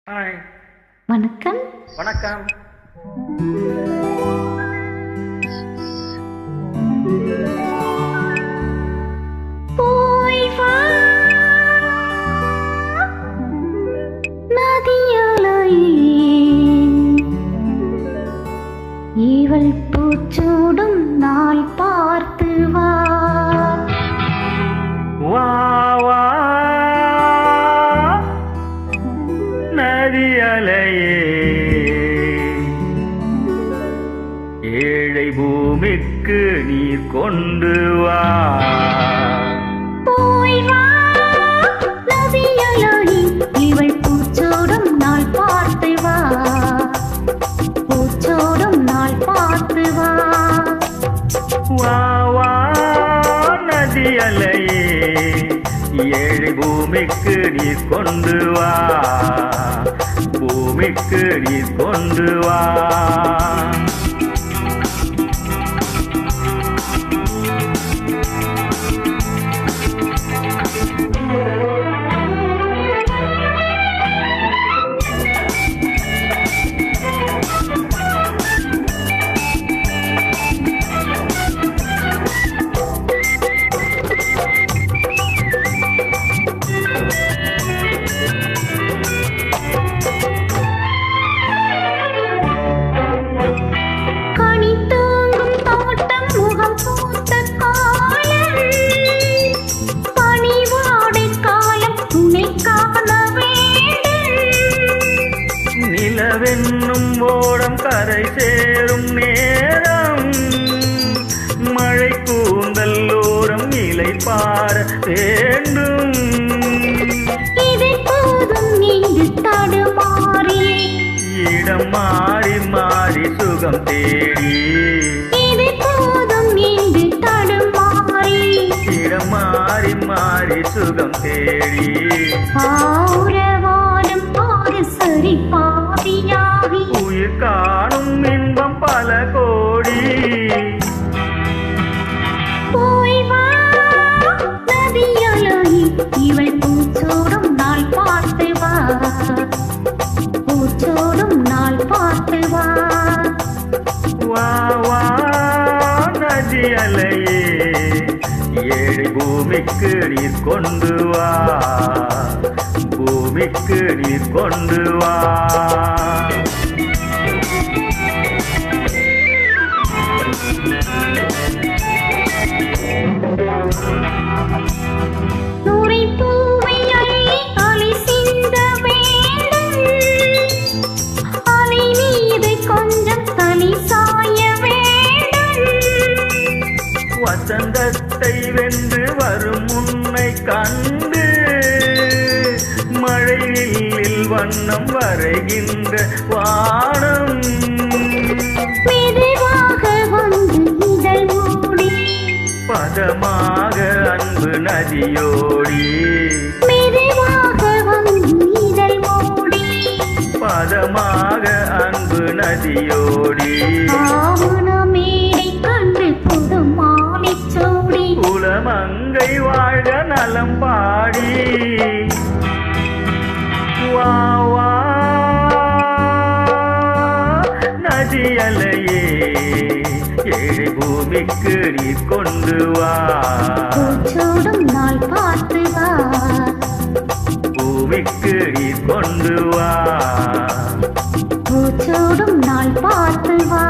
Hi. வணக்கம். வணக்கம். போய் வா நதியலையே, இவள் பூச்சூடும் நாள் பார்த்து வா. வா வா நதியலையே, ஏழை பூமிக்கு நீர் கொண்டு வா. போய் வா நதியலையே, இவள் பூச்சூடும் நாள் பார்த்து வா. பூச்சூடும் நாள் பார்த்து வா. வா வா நதியலையே, ஏழை பூமிக்கு நீர் கொண்டு வா. பூமிக்கு நீர் கொண்டு வா. நிலவென்னும் ஓடம் கரை சேரும் நேரம், மழை கூந்தல்லோரம் இலை பார வேண்டும். இதை போதும் நீங்கு தடுமாறி, இடம் மாறி மாறி சுகம் தேடி. இதை போதும் நீங்கு தடுமாறி, இடம் மாறி மாறி சுகம் தேடி. ஆரவாரம் பாரு சரி பாதியாகி, உயிர் காணும் இன்பம் பல கோடி. போய் வா நதியலையே, இவள் பூச்சோடும் நாள் பார்த்து வா. பூச்சோடும் நாள் பார்த்து வா. வா வா நதியலையே, ஏழை பூமிக்கு நீர் கொண்டு வா. பூமிக்கு நீர் கொண்டு வா. நூரை பூவை அள்ளி அலை சிந்த வேண்டும், அலை மீது கொஞ்சம் தனி சாய வேண்டும். வசந்தத்தை வென்று வரும் உன்னை கண்டு, மழையில் வண்ணம் வரைகின்ற வானம். மெதுவாக வந்து இதழ் மூடி, பதமாக அன்பு நதியோடி. மெதுவாக வந்து இதழ் மூடி, பதமாக அன்பு நதியோடி. ஆவண மேடை கண்டு புது மாலை சூடி, குலமங்கை வாழ்க நலம் பாடி. வா வா நதியலையே, ஏழை பூமிக்கு நீர் கொண்டு வா. பூச்சோடும் நாள் பார்த்து வா. பூமிக்கு நீர் கொண்டு வா. பூச்சோடும் நாள் பார்த்து வா.